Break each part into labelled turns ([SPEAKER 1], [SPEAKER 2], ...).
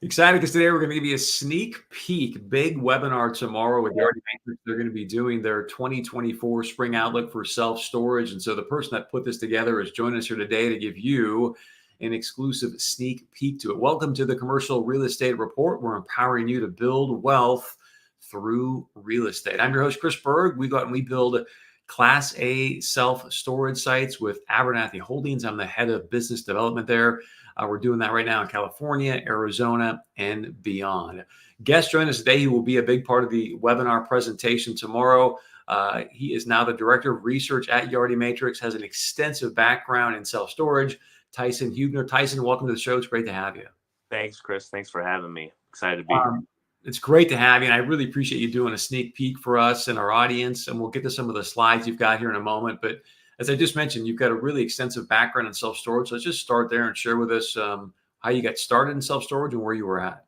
[SPEAKER 1] Excited because today we're going to give you a sneak peek, big webinar tomorrow with Yardi Matrix. They're going to be doing their 2024 spring outlook for self-storage. And so the person that put this together is joining us here today to give you an exclusive sneak peek to it. Welcome to the Commercial Real Estate Report. We're empowering you to build wealth through real estate. I'm your host, Chris Berg. We go out and we build Class A self-storage sites with Abernathy Holdings. I'm the head of business development there. We're doing that right now in California, Arizona, and beyond. Guest join us today. He will be a big part of the webinar presentation tomorrow. He is now the director of research at Yardi Matrix, has an extensive background in self-storage. Tyson Huebner. Tyson, welcome to the show. It's great to have you.
[SPEAKER 2] Thanks, Chris. Thanks for having me. Excited to be here.
[SPEAKER 1] It's great to have you, and I really appreciate you doing a sneak peek for us and our audience, and we'll get to some of the slides you've got here in a moment. But as I just mentioned, you've got a really extensive background in self-storage. So let's just start there and share with us how you got started in self-storage and where you were at.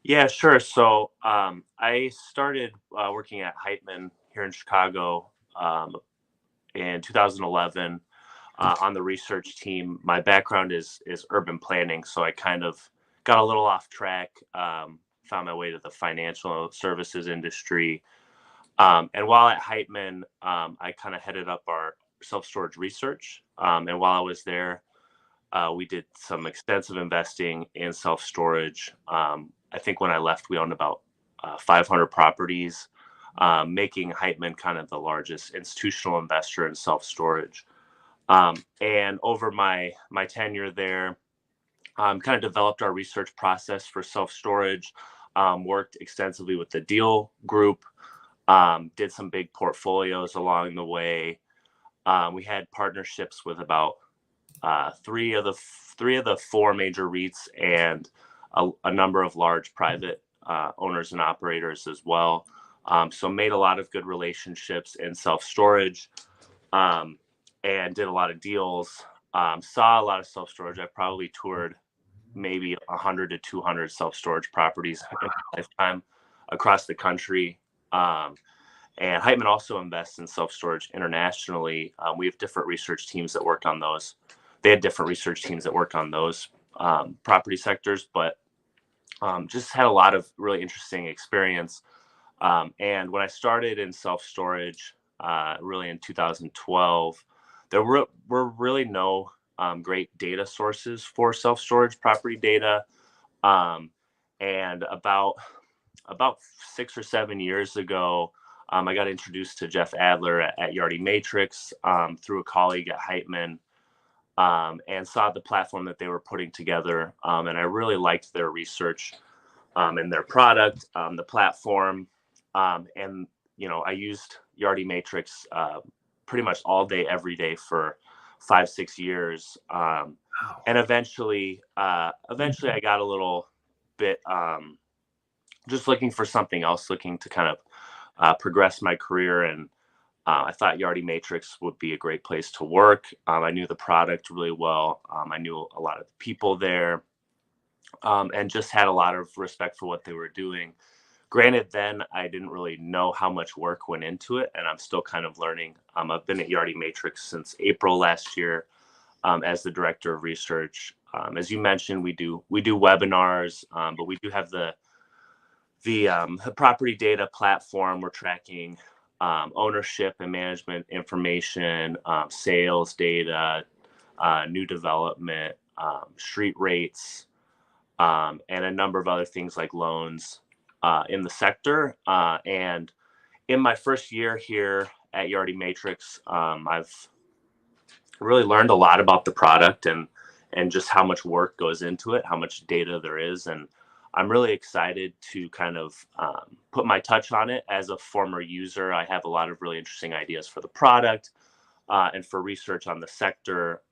[SPEAKER 2] Yeah, sure. So I started working at Heitman here in Chicago in 2011 on the research team. My background is urban planning, so I kind of got a little off track, found my way to the financial services industry. And while at Heitman, I kind of headed up our self-storage research. And while I was there, we did some extensive investing in self-storage. I think when I left, we owned about 500 properties, making Heitman kind of the largest institutional investor in self-storage. And over my tenure there, kind of developed our research process for self-storage, worked extensively with the deal group, did some big portfolios along the way. We had partnerships with about three of the four major REITs and a number of large private owners and operators as well. So made a lot of good relationships in self-storage and did a lot of deals. Saw a lot of self-storage. I probably toured maybe 100 to 200 self-storage properties in my lifetime across the country. And Heitman also invests in self-storage internationally. We have different research teams that work on those. They had different research teams that worked on those property sectors, but just had a lot of really interesting experience. And when I started in self-storage, really in 2012, there were really no great data sources for self-storage property data. And about 6 or 7 years ago, I got introduced to Jeff Adler at Yardi Matrix through a colleague at Heitman, and saw the platform that they were putting together. And I really liked their research and their product, the platform. And, I used Yardi Matrix pretty much all day, every day for 5-6 years. And eventually I got a little bit just looking for something else, looking to kind of progress my career, and I thought Yardi Matrix would be a great place to work. I knew the product really well. I knew a lot of people there, and just had a lot of respect for what they were doing. Granted, then I didn't really know how much work went into it, and I'm still kind of learning. I've been at Yardi Matrix since April last year as the director of research. As you mentioned, we do webinars, but we do have the property data platform. We're tracking ownership and management information, sales data, new development, street rates, and a number of other things like loans in the sector. And in my first year here at Yardi Matrix, I've really learned a lot about the product and just how much work goes into it, how much data there is. And I'm really excited to kind of put my touch on it. As a former user, I have a lot of really interesting ideas for the product and for research on the sector.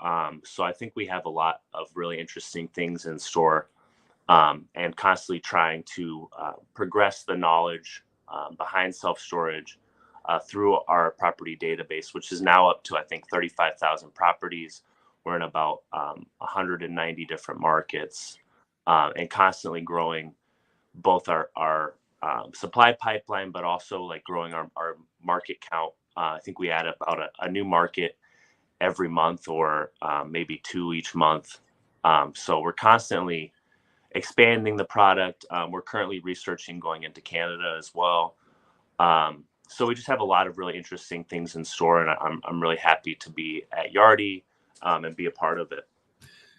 [SPEAKER 2] So I think we have a lot of really interesting things in store, and constantly trying to progress the knowledge behind self-storage through our property database, which is now up to, I think, 35,000 properties. We're in about 190 different markets. And constantly growing both our supply pipeline, but also like growing our market count. I think we add about a new market every month, or maybe 2 each month. So we're constantly expanding the product. We're currently researching going into Canada as well. So we just have a lot of really interesting things in store, and I'm really happy to be at Yardi and be a part of it.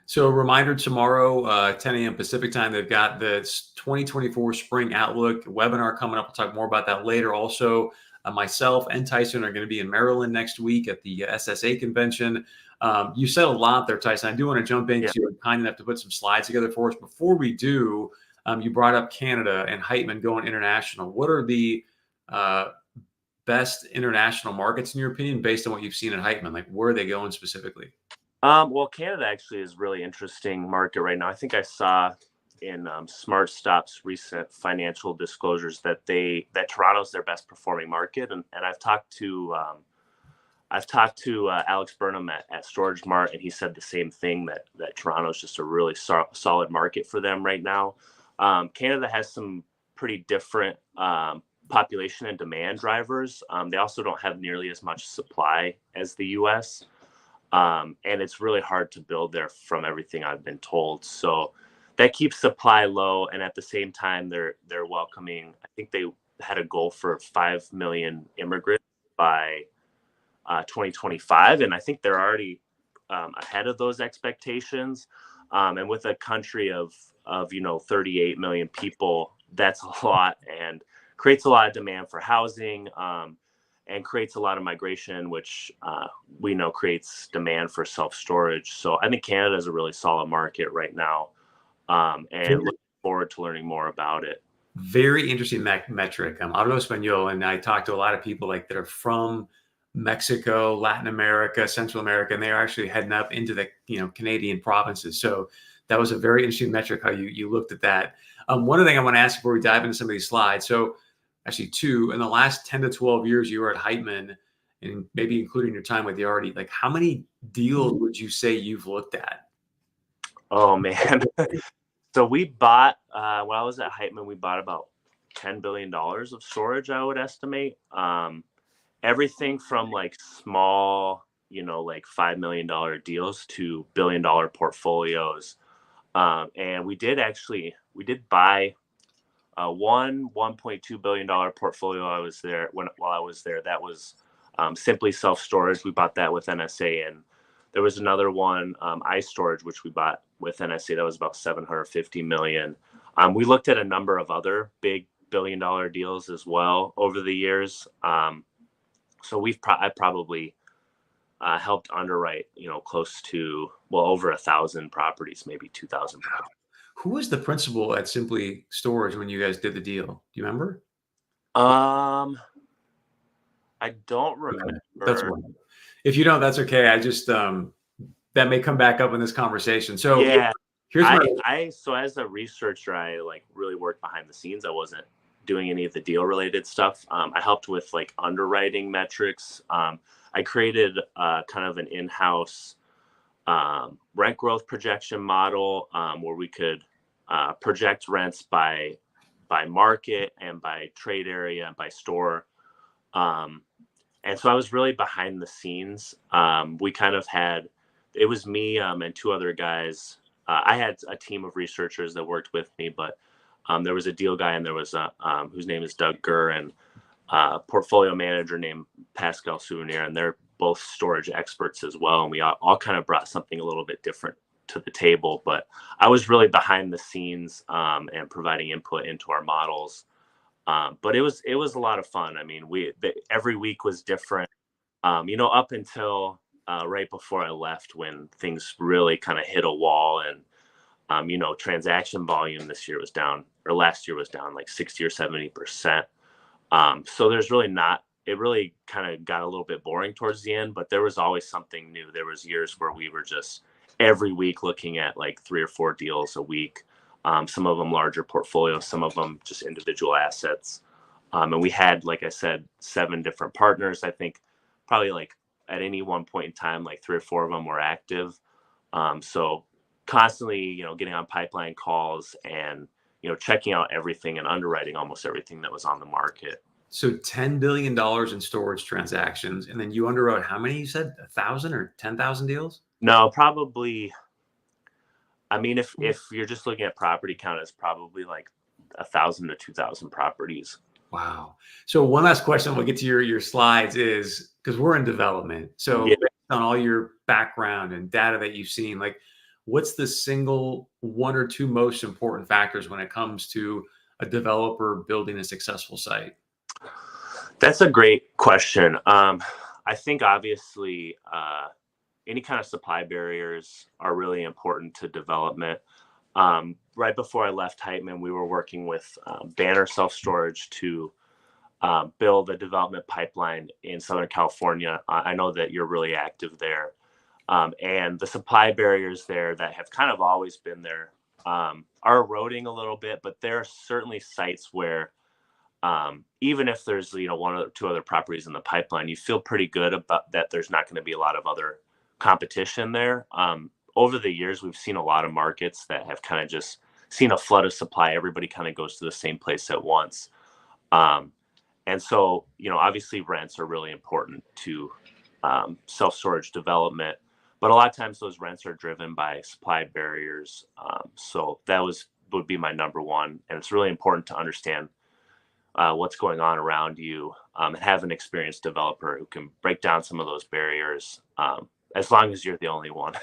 [SPEAKER 1] So a reminder, tomorrow, 10 a.m. Pacific time, they've got the 2024 Spring Outlook webinar coming up. We'll talk more about that later. Also, myself and Tyson are going to be in Maryland next week at the SSA convention. You said a lot there, Tyson. I do want to jump in because you were kind enough to put some slides together for us. Before we do, you brought up Canada and Heitman going international. What are the best international markets in your opinion, based on what you've seen at Heitman? Like, where are they going specifically?
[SPEAKER 2] Well, Canada actually is a really interesting market right now. I think I saw in SmartStop's recent financial disclosures that Toronto's their best performing market, and I've talked to Alex Burnham at Storage Mart, and he said the same thing, that Toronto's just a really solid market for them right now. Canada has some pretty different population and demand drivers. They also don't have nearly as much supply as the U.S. And it's really hard to build there from everything I've been told. So that keeps supply low. And at the same time, they're welcoming, I think they had a goal for 5 million immigrants by 2025. And I think they're already ahead of those expectations. And with a country of 38 million people, that's a lot, and creates a lot of demand for housing. And creates a lot of migration, which we know creates demand for self-storage. So I think Canada is a really solid market right now, and looking forward to learning more about it.
[SPEAKER 1] Very interesting metric. Hablo español, and I talk to a lot of people that are from Mexico, Latin America, Central America, and they are actually heading up into the Canadian provinces. So that was a very interesting metric how you looked at that. One other thing I want to ask before we dive into some of these slides. So actually, two, in the last 10 to 12 years you were at Heitman, and maybe including your time with Yardi, like, how many deals would you say you've looked at?
[SPEAKER 2] Oh, man. So we bought, when I was at Heitman, we bought about $10 billion of storage, I would estimate. Everything from like small, like $5 million deals to $1 billion portfolios. And we did buy $1.2 billion portfolio. While I was there, that was simply self-storage. We bought that with NSA, and there was another one, iStorage, which we bought with NSA. That was about $750 million. We looked at a number of other big $1 billion deals as well over the years. So I probably helped underwrite, close to, over 1,000 properties, maybe 2,000 properties.
[SPEAKER 1] Who was the principal at Simply Storage when you guys did the deal? Do you remember?
[SPEAKER 2] I don't remember.
[SPEAKER 1] That's one. If you don't, that's okay. I just that may come back up in this conversation. So
[SPEAKER 2] yeah,
[SPEAKER 1] here's
[SPEAKER 2] so as a researcher, I really worked behind the scenes. I wasn't doing any of the deal related stuff. I helped with underwriting metrics. I created kind of an in-house rent growth projection model where we could project rents by market and by trade area and by store. And so I was really behind the scenes. We kind of it was me and two other guys. I had a team of researchers that worked with me, but there was a deal guy, and there was whose name is Doug Gurr, and a portfolio manager named Pascal Souvenir, and they're both storage experts as well. And we all kind of brought something a little bit different to the table, but I was really behind the scenes and providing input into our models. But it was a lot of fun. I mean, every week was different, up until right before I left, when things really kind of hit a wall, and transaction volume last year was down like 60 or 70%. So there's really it really kind of got a little bit boring towards the end, but there was always something new. There was years where we were just every week looking at like 3 or 4 deals a week. Some of them larger portfolios, some of them just individual assets. And we had, like I said, 7 different partners. I think probably at any one point in time, 3 or 4 of them were active. So constantly, getting on pipeline calls and, checking out everything and underwriting almost everything that was on the market.
[SPEAKER 1] So $10 billion in storage transactions. And then you underwrote how many, you said 1,000 or 10,000 deals?
[SPEAKER 2] No, probably I mean, if you're just looking at property count, it's probably like 1,000 to 2,000 properties.
[SPEAKER 1] Wow. So one last question, we'll get to your slides, is because we're in development. So
[SPEAKER 2] Yeah.
[SPEAKER 1] based on all your background and data that you've seen, like what's the single one or two most important factors when it comes to a developer building a successful site?
[SPEAKER 2] That's a great question. I think obviously any kind of supply barriers are really important to development. Right before I left Heitman, we were working with Banner Self Storage to build a development pipeline in Southern California. I know that you're really active there. And the supply barriers there that have kind of always been there are eroding a little bit, but there are certainly sites where even if there's one or two other properties in the pipeline, you feel pretty good about that. There's not going to be a lot of other competition there. Over the years, we've seen a lot of markets that have kind of just seen a flood of supply. Everybody kind of goes to the same place at once. And so, obviously rents are really important to self-storage development, but a lot of times those rents are driven by supply barriers. So that would be my number one. And it's really important to understand what's going on around you and have an experienced developer who can break down some of those barriers, as long as you're the only one.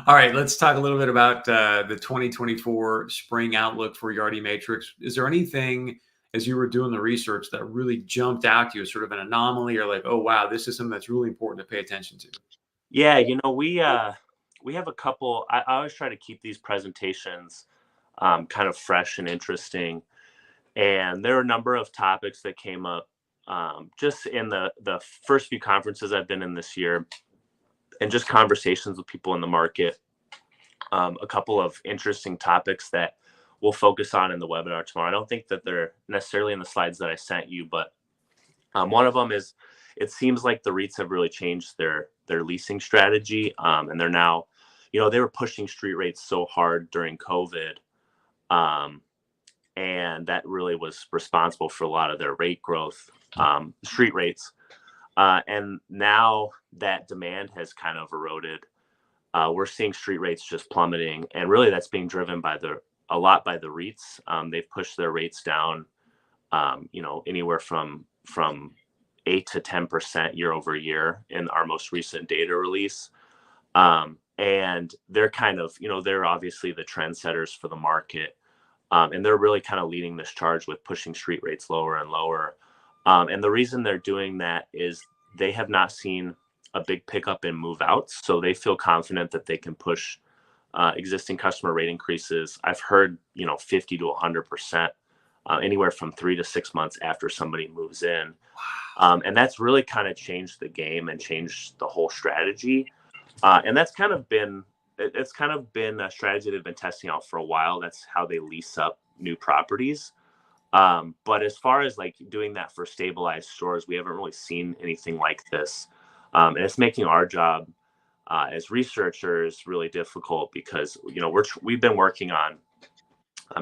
[SPEAKER 1] All right, let's talk a little bit about the 2024 spring outlook for Yardi Matrix. Is there anything, as you were doing the research, that really jumped out to you as sort of an anomaly, or like, oh, wow, this is something that's really important to pay attention to?
[SPEAKER 2] Yeah, we have a couple. I always try to keep these presentations kind of fresh and interesting. And there are a number of topics that came up just in the first few conferences I've been in this year, and just conversations with people in the market. A couple of interesting topics that we'll focus on in the webinar tomorrow. I don't think that they're necessarily in the slides that I sent you, but one of them is, it seems like the REITs have really changed their leasing strategy, and they're now, they were pushing street rates so hard during COVID. And that really was responsible for a lot of their rate growth, street rates. And now that demand has kind of eroded, we're seeing street rates just plummeting. And really that's being driven by a lot by the REITs. They've pushed their rates down, anywhere from 8 to 10% year over year in our most recent data release. And they're kind of, they're obviously the trendsetters for the market. And they're really kind of leading this charge with pushing street rates lower and lower. And the reason they're doing that is they have not seen a big pickup in move outs. So they feel confident that they can push existing customer rate increases. I've heard, 50 to 100%, anywhere from 3 to 6 months after somebody moves in. And that's really kind of changed the game and changed the whole strategy. And it's kind of been a strategy they've been testing out for a while. That's how they lease up new properties. But as far as like doing that for stabilized stores, we haven't really seen anything like this. And it's making our job as researchers really difficult because, we've been working on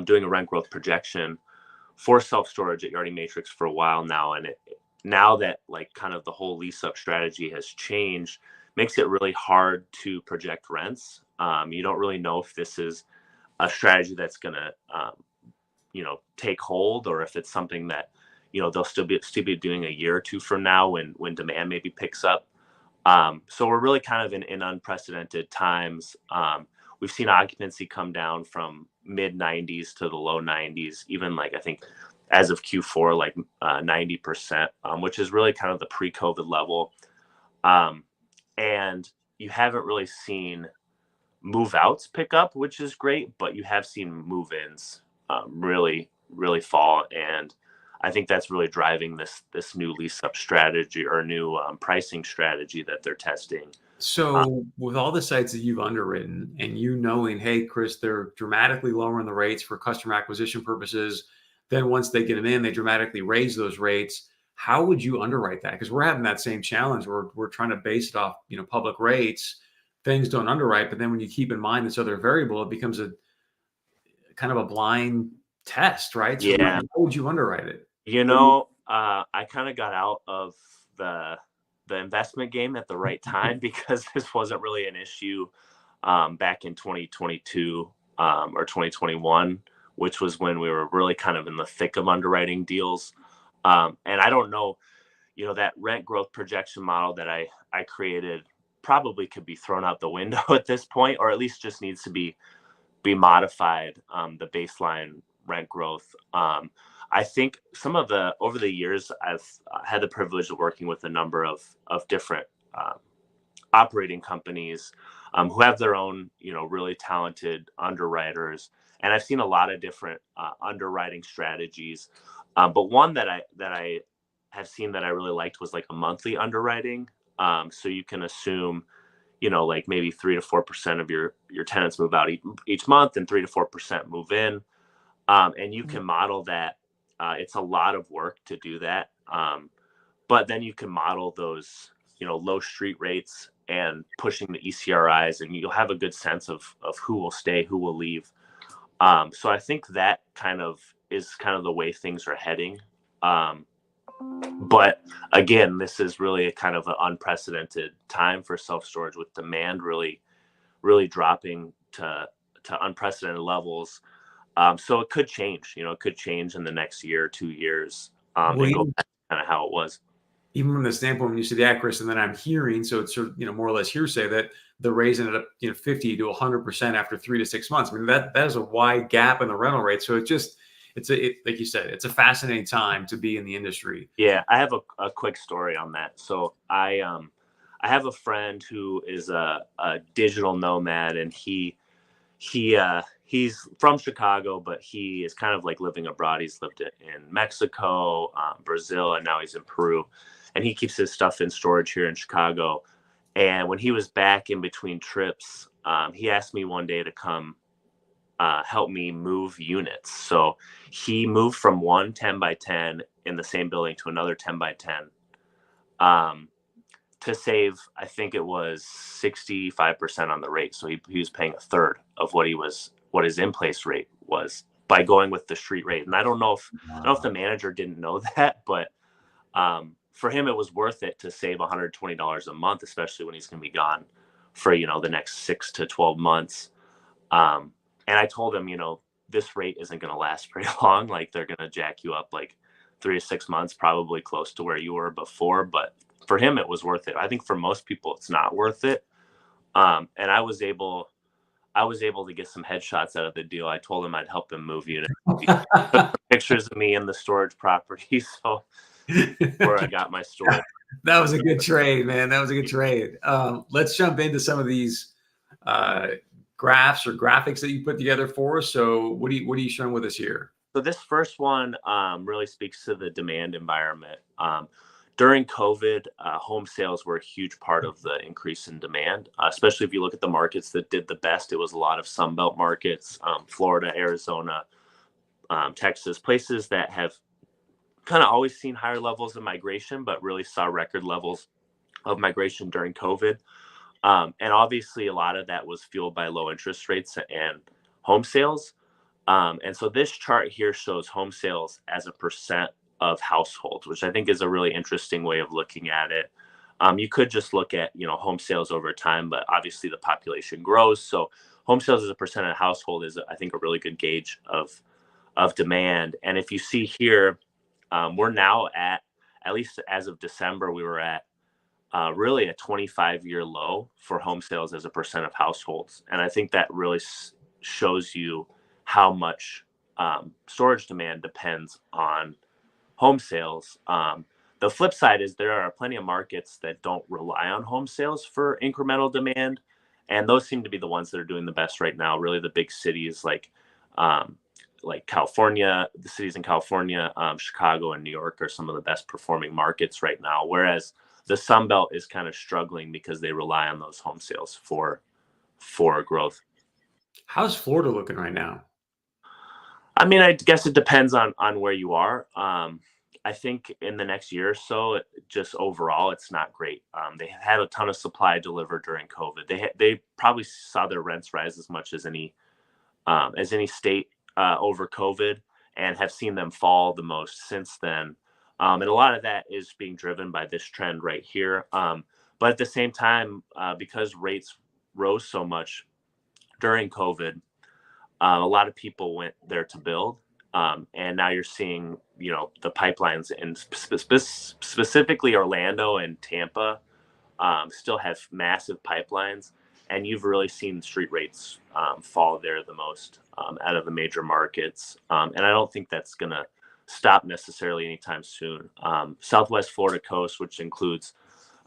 [SPEAKER 2] doing a rent growth projection for self-storage at Yardi Matrix for a while now. And now that like kind of the whole lease up strategy has changed, makes it really hard to project rents. You don't really know if this is a strategy that's going to, take hold, or if it's something that, they'll still be doing a year or two from now when demand maybe picks up. So we're really kind of in unprecedented times. We've seen occupancy come down from mid 90s to the low 90s, even like I think as of Q4, like 90%, which is really kind of the pre-COVID level. And you haven't really seen move outs pick up, which is great, but you have seen move ins really, really fall. And I think that's really driving this new lease up strategy or new pricing strategy that they're testing.
[SPEAKER 1] So with all the sites that you've underwritten and knowing, hey, Chris, they're dramatically lowering the rates for customer acquisition purposes. Then once they get them in, they dramatically raise those rates. How would you underwrite that? Because we're having that same challenge. We're trying to base it off, public rates. Things don't underwrite, but then when you keep in mind this other variable, it becomes a kind of a blind test, right? So
[SPEAKER 2] Yeah.
[SPEAKER 1] how would you underwrite it?
[SPEAKER 2] I kind of got out of the investment game at the right time because this wasn't really an issue back in 2022 or 2021, which was when we were really kind of in the thick of underwriting deals. And I don't know, that rent growth projection model that I created probably could be thrown out the window at this point, or at least just needs to be modified, the baseline rent growth. I think over the years, I've had the privilege of working with a number of different operating companies who have their own, really talented underwriters. And I've seen a lot of different underwriting strategies. But one that I have seen that I really liked was like a monthly underwriting. So you can assume, like maybe 3 to 4% of your tenants move out each month, and 3 to 4% move in. And you can model that. It's a lot of work to do that. But then you can model those, low street rates and pushing the ECRIs, and you'll have a good sense of who will stay, who will leave. So I think that is the way things are heading. But again, this is really a kind of an unprecedented time for self-storage, with demand really, really dropping to unprecedented levels. So it could change, it could change in the next year or 2 years, and go back to kind of how it was.
[SPEAKER 1] Even from the standpoint when you say the accuracy, and then I'm hearing, so it's sort of, more or less hearsay, that the raise ended up 50 to 100% after 3 to 6 months. I mean, that is a wide gap in the rental rate. So like you said, it's a fascinating time to be in the industry.
[SPEAKER 2] Yeah, I have a quick story on that. So I have a friend who is a digital nomad, and he's from Chicago, but he is kind of like living abroad. He's lived in Mexico, Brazil, and now he's in Peru. And he keeps his stuff in storage here in Chicago. And when he was back in between trips, he asked me one day to come help me move units. So he moved from one 10 by 10 in the same building to another 10 by 10 to save, I think it was 65% on the rate. So he was paying a third of what his in-place rate was by going with the street rate. And I don't know if the manager didn't know that, but for him, it was worth it to save $120 a month, especially when he's going to be gone for, the next 6 to 12 months. And I told him, this rate isn't going to last very long. Like, they're going to jack you up like 3 to 6 months, probably close to where you were before. But for him, it was worth it. I think for most people, it's not worth it. And I was able to get some headshots out of the deal. I told him I'd help him move units. Pictures of me in the storage property. So where I got my storage.
[SPEAKER 1] That was a good trade, man. That was a good trade. Let's jump into some of these graphs or graphics that you put together for us. So what are you showing with us here?
[SPEAKER 2] So this first one really speaks to the demand environment. During COVID, home sales were a huge part of the increase in demand, especially if you look at the markets that did the best. It was a lot of Sunbelt markets, Florida, Arizona, Texas, places that have kind of always seen higher levels of migration, but really saw record levels of migration during COVID. And obviously, a lot of that was fueled by low interest rates and home sales. And so this chart here shows home sales as a percent of households, which I think is a really interesting way of looking at it. You could just look at, home sales over time, but obviously the population grows. So home sales as a percent of household is, I think, a really good gauge of demand. And if you see here, we're now at least as of December, we were at really a 25-year low for home sales as a percent of households. And I think that really shows you how much storage demand depends on home sales. The flip side is there are plenty of markets that don't rely on home sales for incremental demand. And those seem to be the ones that are doing the best right now. Really, the big cities like California, the cities in California, Chicago and New York are some of the best performing markets right now. Whereas the Sun Belt is kind of struggling because they rely on those home sales for growth.
[SPEAKER 1] How's Florida looking right now?
[SPEAKER 2] I mean, I guess it depends on where you are. I think in the next year or so, just overall, it's not great. They had a ton of supply delivered during COVID. They probably saw their rents rise as much as any state over COVID, and have seen them fall the most since then. And a lot of that is being driven by this trend right here. But at the same time, because rates rose so much, during COVID, a lot of people went there to build. And now you're seeing, the pipelines in specifically Orlando and Tampa still have massive pipelines. And you've really seen street rates fall there the most out of the major markets. And I don't think that's going to stop necessarily anytime soon. Southwest Florida coast, which includes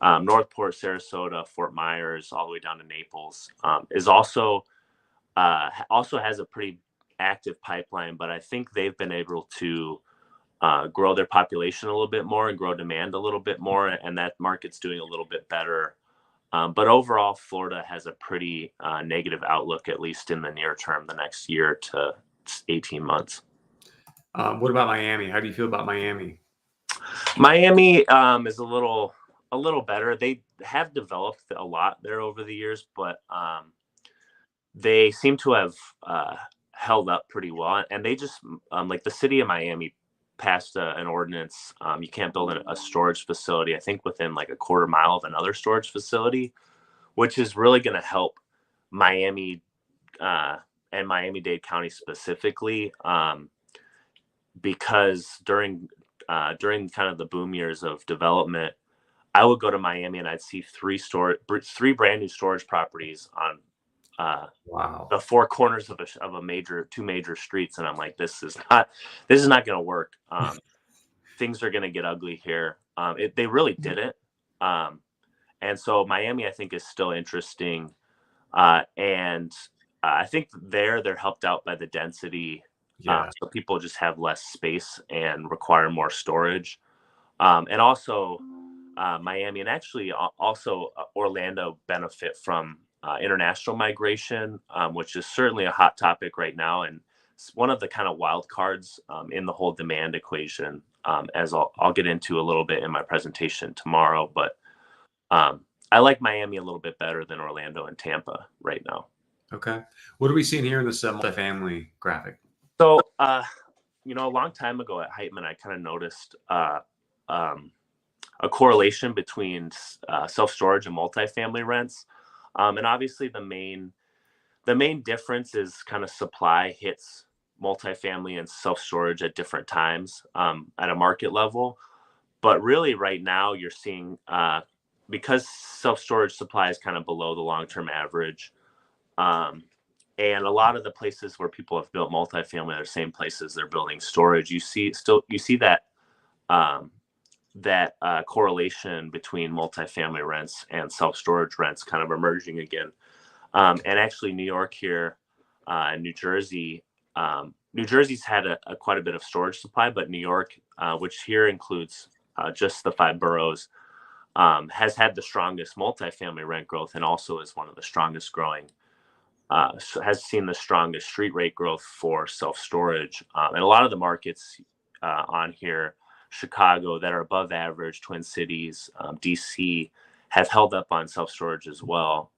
[SPEAKER 2] Northport, Sarasota, Fort Myers, all the way down to Naples, is also has a pretty active pipeline, but I think they've been able to grow their population a little bit more and grow demand a little bit more, and that market's doing a little bit better. But overall, Florida has a pretty negative outlook, at least in the near term, the next year to 18 months.
[SPEAKER 1] What about Miami? How do you feel about Miami?
[SPEAKER 2] Miami is a little better. They have developed a lot there over the years, but they seem to have held up pretty well. And they just, like the city of Miami passed an ordinance. You can't build a storage facility, I think, within like a quarter mile of another storage facility, which is really going to help Miami and Miami-Dade County specifically, because during kind of the boom years of development, I would go to Miami and I'd see three brand new storage properties on
[SPEAKER 1] Wow.
[SPEAKER 2] the four corners of two major streets, and I'm like, this is not going to work. Things are going to get ugly here. They really didn't, and so Miami, I think, is still interesting, and I think they're helped out by the density.
[SPEAKER 1] Yeah.
[SPEAKER 2] So people just have less space and require more storage, and also Miami and actually also Orlando benefit from international migration, which is certainly a hot topic right now, and it's one of the kind of wild cards in the whole demand equation, as I'll get into a little bit in my presentation tomorrow. But I like Miami a little bit better than Orlando and Tampa right now.
[SPEAKER 1] Okay. What are we seeing here in this multifamily graphic?
[SPEAKER 2] So, a long time ago at Heitman, I kind of noticed a correlation between self-storage and multifamily rents. And obviously the main difference is kind of supply hits multifamily and self-storage at different times at a market level. But really right now you're seeing, because self-storage supply is kind of below the long-term average, and a lot of the places where people have built multifamily are the same places they're building storage. You see that correlation between multifamily rents and self-storage rents kind of emerging again. And actually New York here, and New Jersey, New Jersey's had quite a bit of storage supply, but New York, which here includes just the 5 boroughs, has had the strongest multifamily rent growth, and also is one of the strongest growing, has seen the strongest street rate growth for self-storage. And a lot of the markets on here, Chicago, that are above average, Twin Cities, DC, have held up on self-storage as well.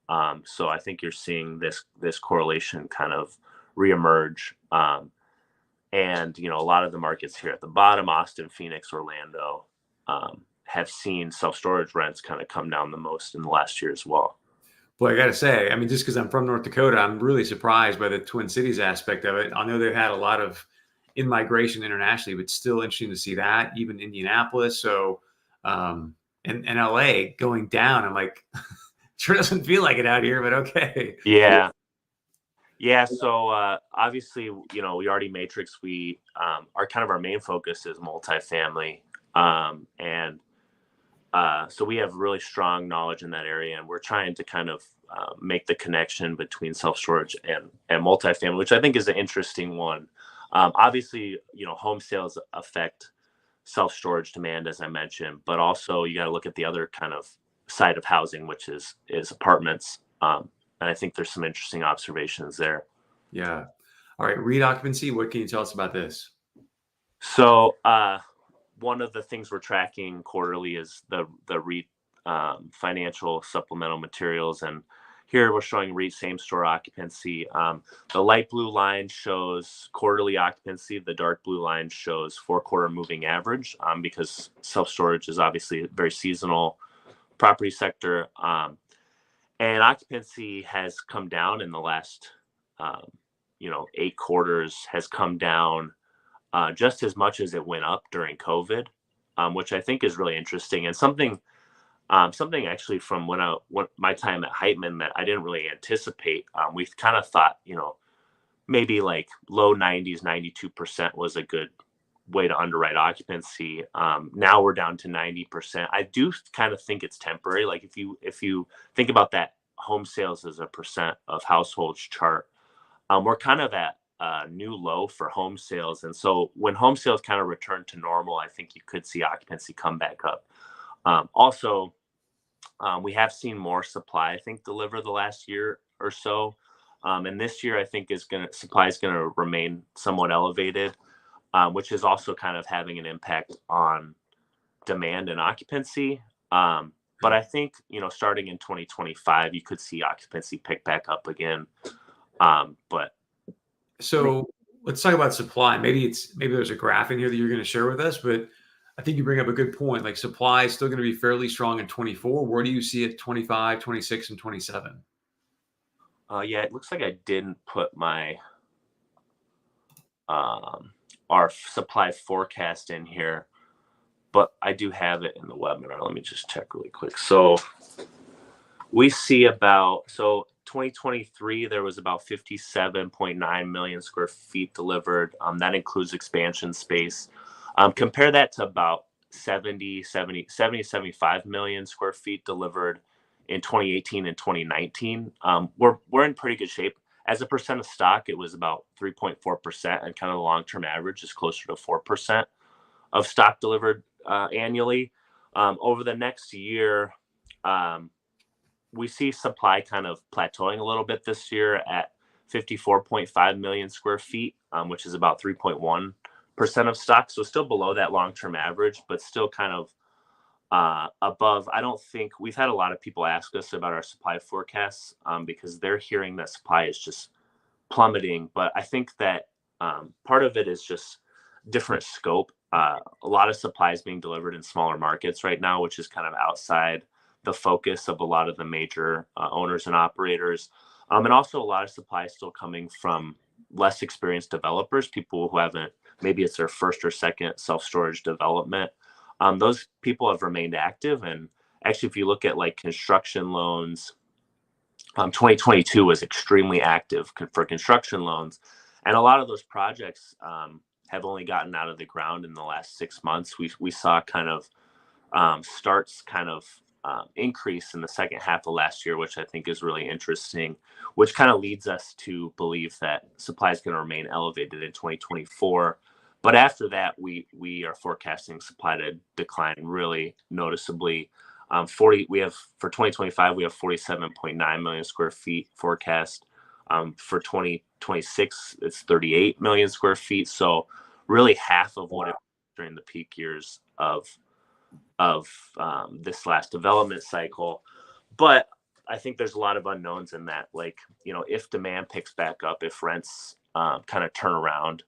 [SPEAKER 2] So I think you're seeing this correlation kind of reemerge. And, a lot of the markets here at the bottom, Austin, Phoenix, Orlando, have seen self-storage rents kind of come down the most in the last year as well.
[SPEAKER 1] Well, I got to say, I mean, just because I'm from North Dakota, I'm really surprised by the Twin Cities aspect of it. I know they've had a lot of in-migration internationally, but still interesting to see that, even Indianapolis. So, and LA going down. I'm like, sure doesn't feel like it out here, but okay.
[SPEAKER 2] Yeah. So obviously, Yardi Matrix, we are kind of, our main focus is multifamily. And so we have really strong knowledge in that area, and we're trying to kind of make the connection between self-storage and multifamily, which I think is an interesting one. Obviously, home sales affect self-storage demand, as I mentioned, but also you got to look at the other kind of side of housing, which is apartments. And I think there's some interesting observations there.
[SPEAKER 1] Yeah. All right. REIT occupancy. What can you tell us about this?
[SPEAKER 2] So one of the things we're tracking quarterly is the REIT financial supplemental materials. And here we're showing REIT same-store occupancy. The light blue line shows quarterly occupancy. The dark blue line shows 4-quarter moving average, because self-storage is obviously a very seasonal property sector. And occupancy has come down in the last um, 8 quarters has come down just as much as it went up during COVID, which I think is really interesting, and something actually from when my time at Heitman that I didn't really anticipate. We kind of thought, maybe like low 90s, 92% was a good way to underwrite occupancy. Now we're down to 90%. I do kind of think it's temporary. Like if you think about that home sales as a percent of households chart, we're kind of at a new low for home sales. And so when home sales kind of return to normal, I think you could see occupancy come back up. Also, we have seen more supply, I think, deliver the last year or so. And this year, I think supply is gonna remain somewhat elevated, which is also kind of having an impact on demand and occupancy. But I think, starting in 2025, you could see occupancy pick back up again. But
[SPEAKER 1] So let's talk about supply. Maybe there's a graph in here that you're going to share with us, but I think you bring up a good point. Like supply is still going to be fairly strong in 24. Where do you see it 25, 26, and 27?
[SPEAKER 2] yeah, it looks like I didn't put my our supply forecast in here, but I do have it in the webinar. Let me just check really quick. So we see 2023, there was about 57.9 million square feet delivered. That includes expansion space. Compare that to about 75 million square feet delivered in 2018 and 2019. We're in pretty good shape. As a percent of stock, it was about 3.4%, and kind of the long-term average is closer to 4% of stock delivered annually. Over the next year, we see supply kind of plateauing a little bit this year at 54.5 million square feet, which is about 3.1% of stock. So still below that long-term average, but still kind of above. I don't think we've had a lot of people ask us about our supply forecasts because they're hearing that supply is just plummeting. But I think that part of it is just different scope. A lot of supply is being delivered in smaller markets right now, which is kind of outside the focus of a lot of the major owners and operators. And also a lot of supply is still coming from less experienced developers, people who haven't, maybe it's their first or second self-storage development. Those people have remained active. And actually, if you look at like construction loans, 2022 was extremely active for construction loans. And a lot of those projects have only gotten out of the ground in the last 6 months. We saw kind of starts kind of increase in the second half of last year, which I think is really interesting, which kind of leads us to believe that supply is going to remain elevated in 2024. But after that, we are forecasting supply to decline really noticeably. For 2025, we have 47.9 million square feet forecast. For 2026, it's 38 million square feet. So really half of what it was during the peak years of this last development cycle. But I think there's a lot of unknowns in that. Like, if demand picks back up, if rents kind of turn around,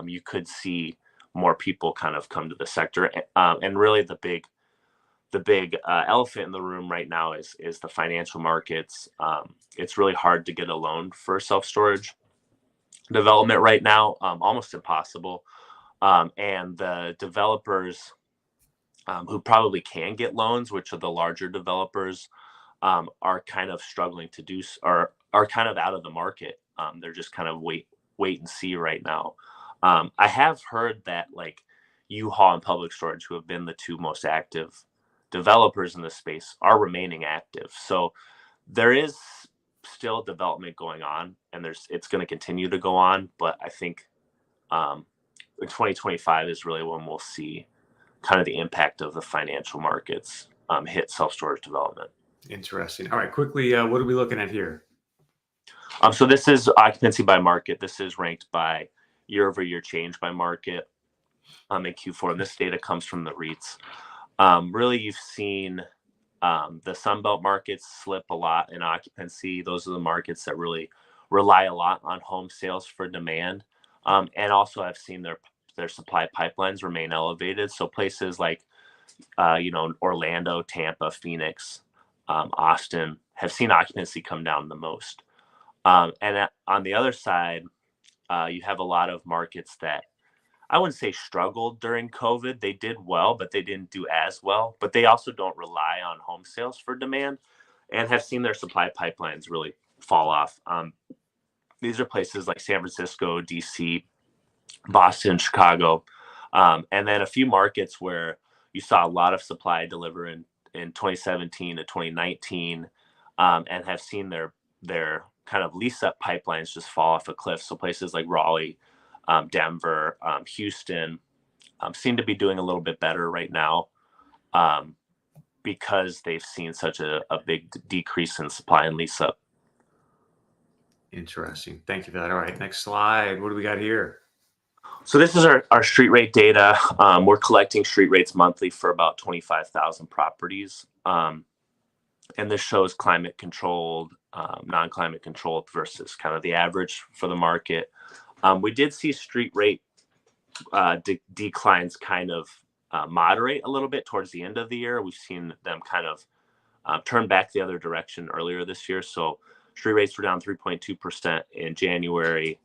[SPEAKER 2] you could see more people kind of come to the sector. And really the big elephant in the room right now is the financial markets. It's really hard to get a loan for self-storage development right now, almost impossible. And the developers who probably can get loans, which are the larger developers, are kind of struggling to do, or are kind of out of the market. They're just kind of wait and see right now. I have heard that like U-Haul and Public Storage, who have been the two most active developers in this space, are remaining active. So there is still development going on, and it's going to continue to go on. But I think 2025 is really when we'll see kind of the impact of the financial markets hit self-storage development.
[SPEAKER 1] Interesting. All right, quickly, what are we looking at here?
[SPEAKER 2] So this is occupancy by market. This is ranked by year-over-year change by market in Q4. And this data comes from the REITs. Really, you've seen the Sunbelt markets slip a lot in occupancy. Those are the markets that really rely a lot on home sales for demand. And also I've seen their supply pipelines remain elevated. So places like, Orlando, Tampa, Phoenix, Austin have seen occupancy come down the most. On the other side, you have a lot of markets that I wouldn't say struggled during COVID. They did well, but they didn't do as well. But they also don't rely on home sales for demand and have seen their supply pipelines really fall off. These are places like San Francisco, DC, Boston, Chicago, and then a few markets where you saw a lot of supply deliver in 2017 to 2019, and have seen their kind of lease up pipelines just fall off a cliff. So places like Raleigh, Denver, Houston seem to be doing a little bit better right now, because they've seen such a big decrease in supply and lease up.
[SPEAKER 1] Interesting. Thank you for that. All right, next slide. What do we got here?
[SPEAKER 2] So this is our street rate data. We're collecting street rates monthly for about 25,000 properties. And this shows climate controlled, non-climate controlled versus kind of the average for the market. We did see street rate declines kind of moderate a little bit towards the end of the year. We've seen them kind of turn back the other direction earlier this year. So street rates were down 3.2% in January,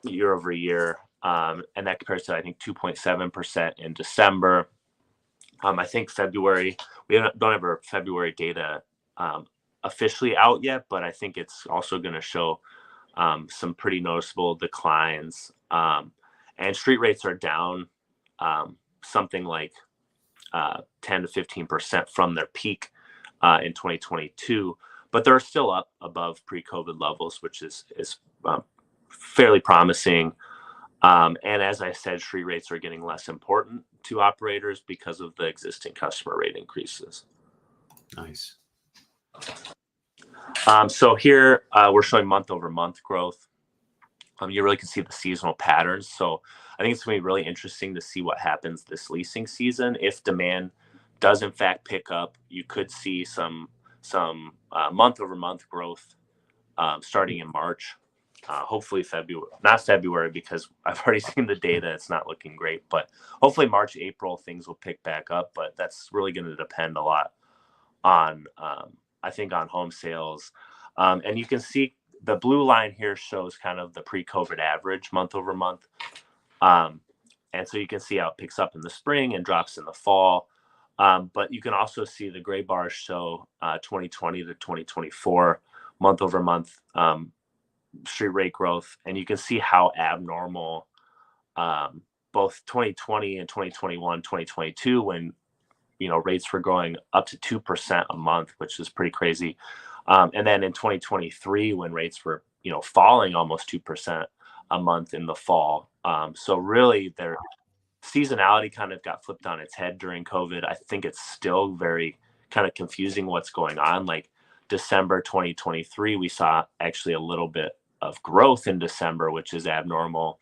[SPEAKER 2] year over year. And that compares to, I think, 2.7% in December. I think February, we don't have our February data officially out yet, but I think it's also going to show some pretty noticeable declines. And street rates are down something like 10 to 15% from their peak in 2022, but they're still up above pre-COVID levels, which is fairly promising. And as I said, street rates are getting less important to operators because of the existing customer rate increases.
[SPEAKER 1] Nice.
[SPEAKER 2] So here we're showing month over month growth. You really can see the seasonal patterns. So I think it's going to be really interesting to see what happens this leasing season. If demand does in fact pick up, you could see some month over month growth starting in March. Hopefully not February, because I've already seen the data. It's not looking great, but hopefully March, April, things will pick back up. But that's really going to depend a lot on, I think, on home sales. And you can see the blue line here shows kind of the pre-COVID average month over month. And so you can see how it picks up in the spring and drops in the fall. But you can also see the gray bars show 2020 to 2024 month over month street rate growth. And you can see how abnormal both 2020 and 2021, 2022, when rates were going up to 2% a month, which is pretty crazy. And then in 2023, when rates were, falling almost 2% a month in the fall. So really their seasonality kind of got flipped on its head during COVID. I think it's still very kind of confusing what's going on. Like December 2023, we saw actually a little bit of growth in December, which is abnormal.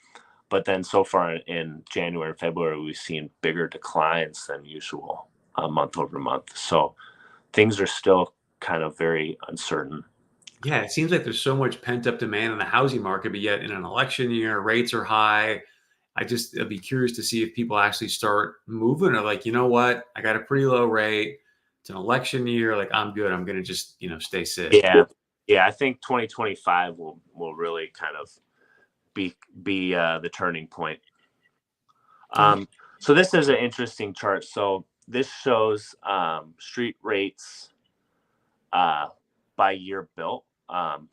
[SPEAKER 2] But then so far in January and February, we've seen bigger declines than usual month over month. So things are still kind of very uncertain.
[SPEAKER 1] Yeah, it seems like there's so much pent up demand in the housing market, but yet in an election year, rates are high. I'd be curious to see if people actually start moving, or like, you know what, I got a pretty low rate. It's an election year. Like, I'm good. I'm going to just, stay sit.
[SPEAKER 2] Yeah. I think 2025 will really kind of be the turning point. So this is an interesting chart. So this shows street rates by year built.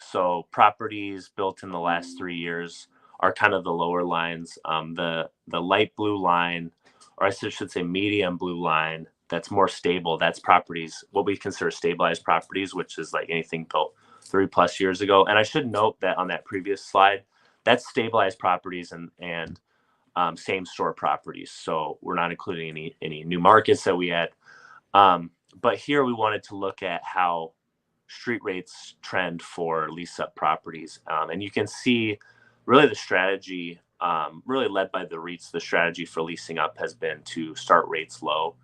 [SPEAKER 2] So properties built in the last 3 years are kind of the lower lines. The light blue line, or I should say medium blue line, that's more stable. That's properties, what we consider stabilized properties, which is like anything built 3+ years ago. And I should note that on that previous slide, that's stabilized properties and same store properties. So we're not including any new markets that we had. But here we wanted to look at how street rates trend for lease up properties. And you can see really the strategy, really led by the REITs, the strategy for leasing up has been to start rates low.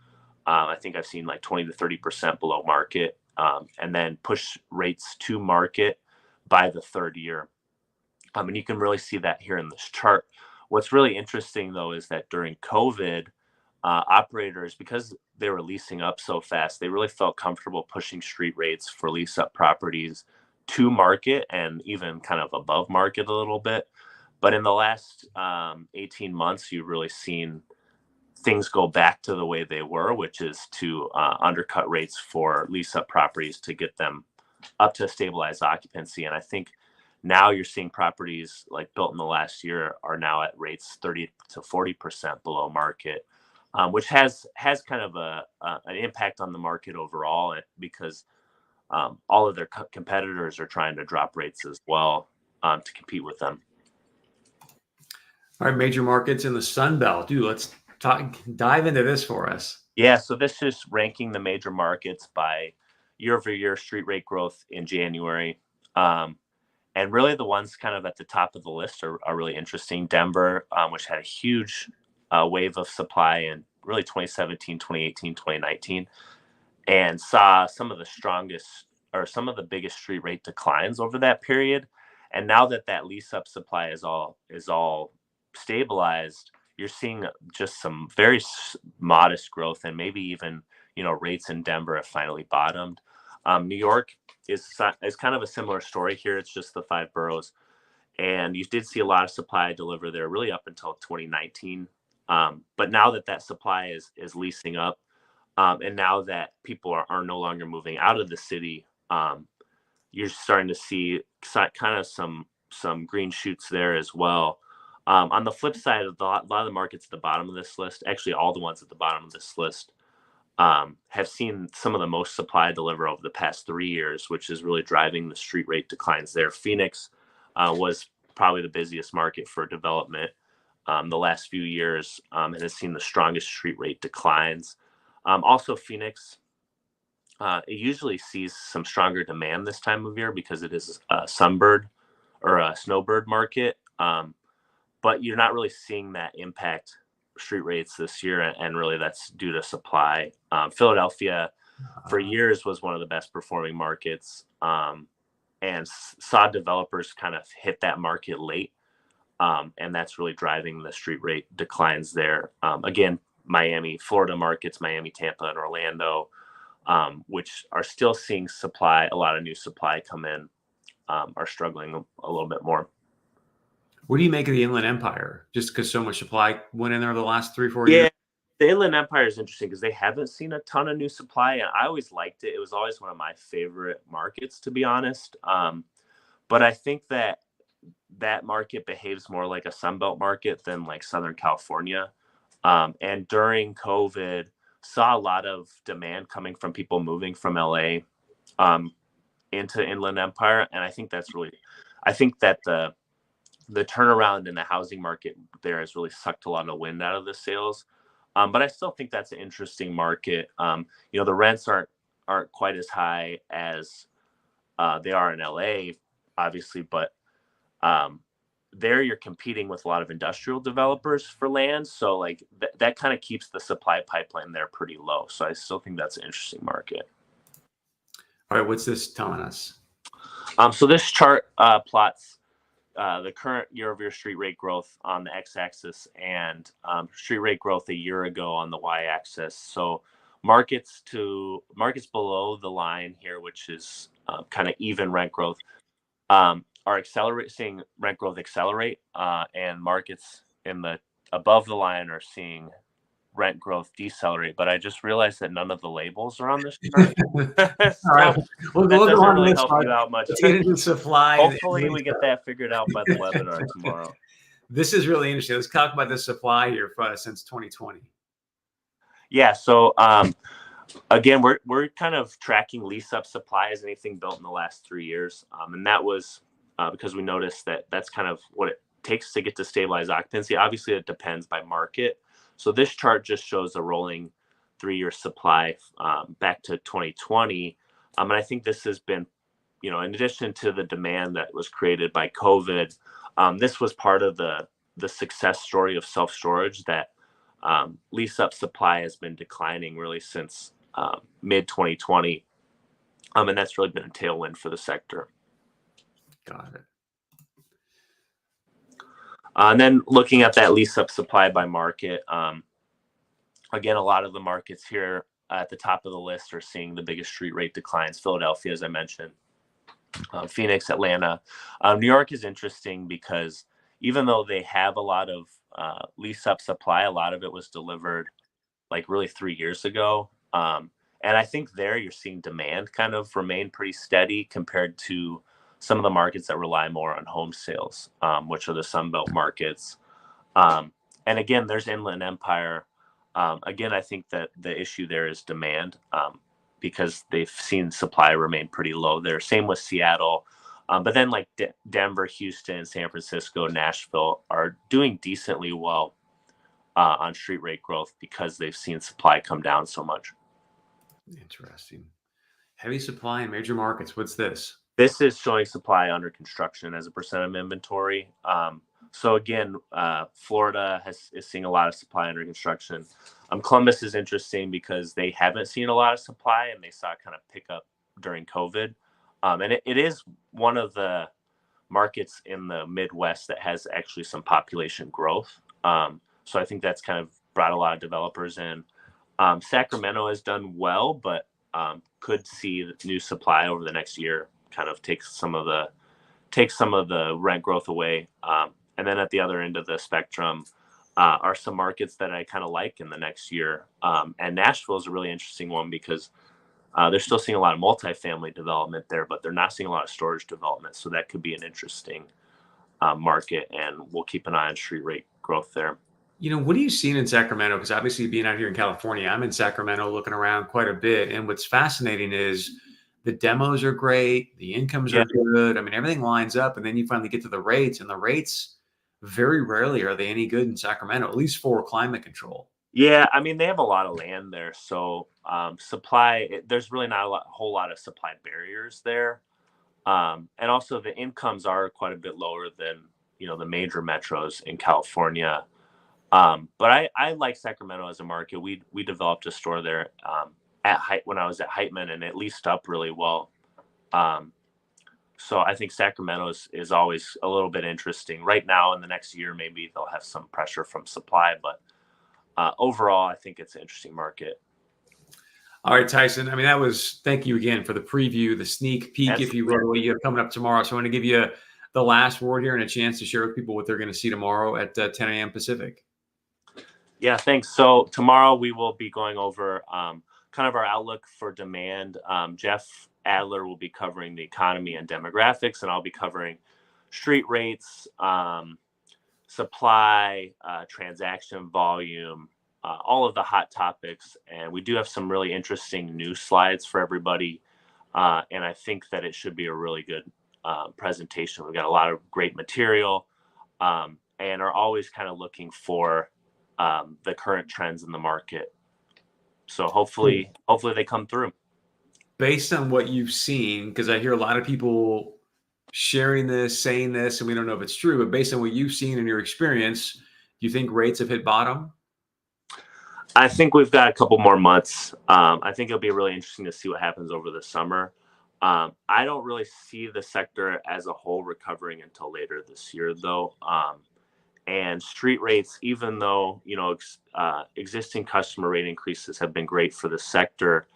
[SPEAKER 2] I think I've seen like 20 to 30% below market, and then push rates to market by the third year. And you can really see that here in this chart. What's really interesting, though, is that during COVID, operators, because they were leasing up so fast, they really felt comfortable pushing street rates for lease up properties to market and even kind of above market a little bit. But in the last 18 months, you've really seen things go back to the way they were, which is to undercut rates for lease up properties to get them up to stabilized occupancy. And I think now you're seeing properties like built in the last year are now at rates 30 to 40% below market, which has kind of an impact on the market overall, because all of their competitors are trying to drop rates as well to compete with them.
[SPEAKER 1] All right, major markets in the Sun Belt. Dude, let's dive into this for us.
[SPEAKER 2] Yeah, so this is ranking the major markets by year-over-year street rate growth in January. And really the ones kind of at the top of the list are really interesting. Denver, which had a huge wave of supply in really 2017, 2018, 2019, and saw some of the strongest or some of the biggest street rate declines over that period. And now that lease up supply is all stabilized, you're seeing just some very modest growth, and maybe even, rates in Denver have finally bottomed. New York is kind of a similar story here. It's just the 5 boroughs, and you did see a lot of supply deliver there really up until 2019. But now that supply is leasing up, and now that people are no longer moving out of the city, you're starting to see kind of some green shoots there as well. On the flip side, a lot of the markets at the bottom of this list, actually all the ones at the bottom of this list, have seen some of the most supply deliver over the past 3 years, which is really driving the street rate declines there. Phoenix was probably the busiest market for development the last few years, and has seen the strongest street rate declines. Also, Phoenix, it usually sees some stronger demand this time of year because it is a sunbird or a snowbird market. But you're not really seeing that impact street rates this year, and really that's due to supply. Philadelphia for years was one of the best performing markets, and saw developers kind of hit that market late, and that's really driving the street rate declines there. Again, Miami, Florida markets, Miami, Tampa, and Orlando, which are still seeing a lot of new supply come in, are struggling a little bit more.
[SPEAKER 1] What do you make of the Inland Empire? Just because so much supply went in there the last 3-4 years?
[SPEAKER 2] Yeah, the Inland Empire is interesting because they haven't seen a ton of new supply, and I always liked it. It was always one of my favorite markets, to be honest. But I think that market behaves more like a Sunbelt market than like Southern California. And during COVID, saw a lot of demand coming from people moving from LA into Inland Empire, and I think that the turnaround in the housing market there has really sucked a lot of wind out of the sales. But I still think that's an interesting market. The rents aren't quite as high as they are in LA, obviously, but there you're competing with a lot of industrial developers for land. So like that kind of keeps the supply pipeline there pretty low. So I still think that's an interesting market.
[SPEAKER 1] All right, what's this telling us?
[SPEAKER 2] So this chart plots the current year-over-year street rate growth on the x-axis and street rate growth a year ago on the y-axis. So markets below the line here, which is kind of even rent growth, are seeing rent growth accelerate, and markets above the line are seeing rent growth decelerate. But I just realized that none of the labels are on this chart.
[SPEAKER 1] All right, we'll
[SPEAKER 2] that doesn't
[SPEAKER 1] on
[SPEAKER 2] really
[SPEAKER 1] this
[SPEAKER 2] help
[SPEAKER 1] one.
[SPEAKER 2] you out much.
[SPEAKER 1] Let's get into supply.
[SPEAKER 2] Hopefully we get that figured out by the webinar tomorrow.
[SPEAKER 1] This is really interesting. Let's talk about the supply here for us since 2020.
[SPEAKER 2] Yeah. So again, we're kind of tracking lease up supply as anything built in the last 3 years, and that was because we noticed that that's kind of what it takes to get to stabilized occupancy. Obviously, it depends by market. So this chart just shows a rolling 3-year supply back to 2020. And I think this has been, in addition to the demand that was created by COVID, this was part of the success story of self-storage, that lease up supply has been declining really since mid 2020. And that's really been a tailwind for the sector.
[SPEAKER 1] Got it.
[SPEAKER 2] And then looking at that lease up supply by market, again, a lot of the markets here at the top of the list are seeing the biggest street rate declines. Philadelphia, as I mentioned, Phoenix, Atlanta. New York is interesting because even though they have a lot of lease up supply, a lot of it was delivered like really 3 years ago. And I think there you're seeing demand kind of remain pretty steady compared to some of the markets that rely more on home sales, which are the Sunbelt markets. And again, there's Inland Empire. Again, I think that the issue there is demand, because they've seen supply remain pretty low there. Same with Seattle. But then like Denver, Houston, San Francisco, Nashville are doing decently well on street rate growth because they've seen supply come down so much.
[SPEAKER 1] Interesting. Heavy supply in major markets. What's this?
[SPEAKER 2] This is showing supply under construction as a percent of inventory. So again, Florida is seeing a lot of supply under construction. Columbus is interesting because they haven't seen a lot of supply and they saw kind of pick up during COVID. And it is one of the markets in the Midwest that has actually some population growth. So I think that's kind of brought a lot of developers in. Sacramento has done well, but could see the new supply over the next year kind of take some of the rent growth away. And then at the other end of the spectrum are some markets that I kind of like in the next year. And Nashville is a really interesting one because they're still seeing a lot of multifamily development there, but they're not seeing a lot of storage development. So that could be an interesting market, and we'll keep an eye on street rate growth there.
[SPEAKER 1] What are you seeing in Sacramento? Because obviously being out here in California, I'm in Sacramento looking around quite a bit. And what's fascinating is the demos are great. The incomes are good. I mean, everything lines up. And then you finally get to the rates, and the rates, very rarely are they any good in Sacramento, at least for climate control.
[SPEAKER 2] Yeah, I mean, they have a lot of land there. So supply, there's really not a whole lot of supply barriers there. And also the incomes are quite a bit lower than, the major metros in California. But I like Sacramento as a market. We developed a store there when I was at Heitman, and it leased up really well. So I think Sacramento is always a little bit interesting. Right now, in the next year, maybe they'll have some pressure from supply, but overall, I think it's an interesting market.
[SPEAKER 1] All right, Tyson. I mean, thank you again for the preview, the sneak peek, if you will, what you have coming up tomorrow. So I want to give you the last word here and a chance to share with people what they're going to see tomorrow at 10 a.m. Pacific.
[SPEAKER 2] Yeah, thanks. So tomorrow we will be going over kind of our outlook for demand. Jeff Adler will be covering the economy and demographics, and I'll be covering street rates, supply, transaction volume, all of the hot topics. And we do have some really interesting news slides for everybody. And I think that it should be a really good presentation. We've got a lot of great material and are always kind of looking for the current trends in the market. So hopefully they come through.
[SPEAKER 1] Based on what you've seen, because I hear a lot of people sharing this, saying this, and we don't know if it's true, but based on what you've seen in your experience, do you think rates have hit bottom?
[SPEAKER 2] I think we've got a couple more months. I think it'll be really interesting to see what happens over the summer. I don't really see the sector as a whole recovering until later this year, though. And street rates, even though, existing customer rate increases have been great for the sector,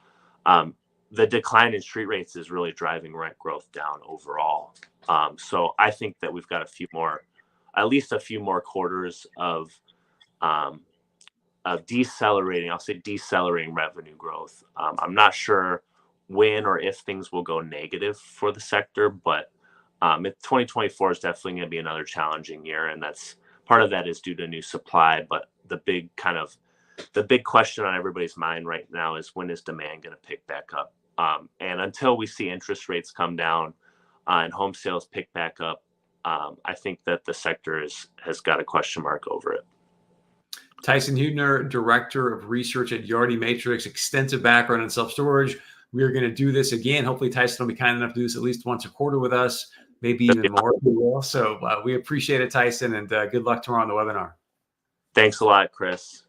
[SPEAKER 2] the decline in street rates is really driving rent growth down overall. So I think that we've got at least a few more quarters of decelerating revenue growth. I'm not sure when or if things will go negative for the sector, but 2024 is definitely going to be another challenging year, and that's part of that is due to new supply. But the big question on everybody's mind right now is, when is demand going to pick back up? And until we see interest rates come down and home sales pick back up, I think that the sector has got a question mark over it.
[SPEAKER 1] Tyson Huebner, Director of Research at Yardi Matrix, extensive background in self-storage. We are going to do this again. Hopefully Tyson will be kind enough to do this at least once a quarter with us, maybe even more if we will. So we appreciate it, Tyson, and good luck tomorrow on the webinar.
[SPEAKER 2] Thanks a lot, Chris.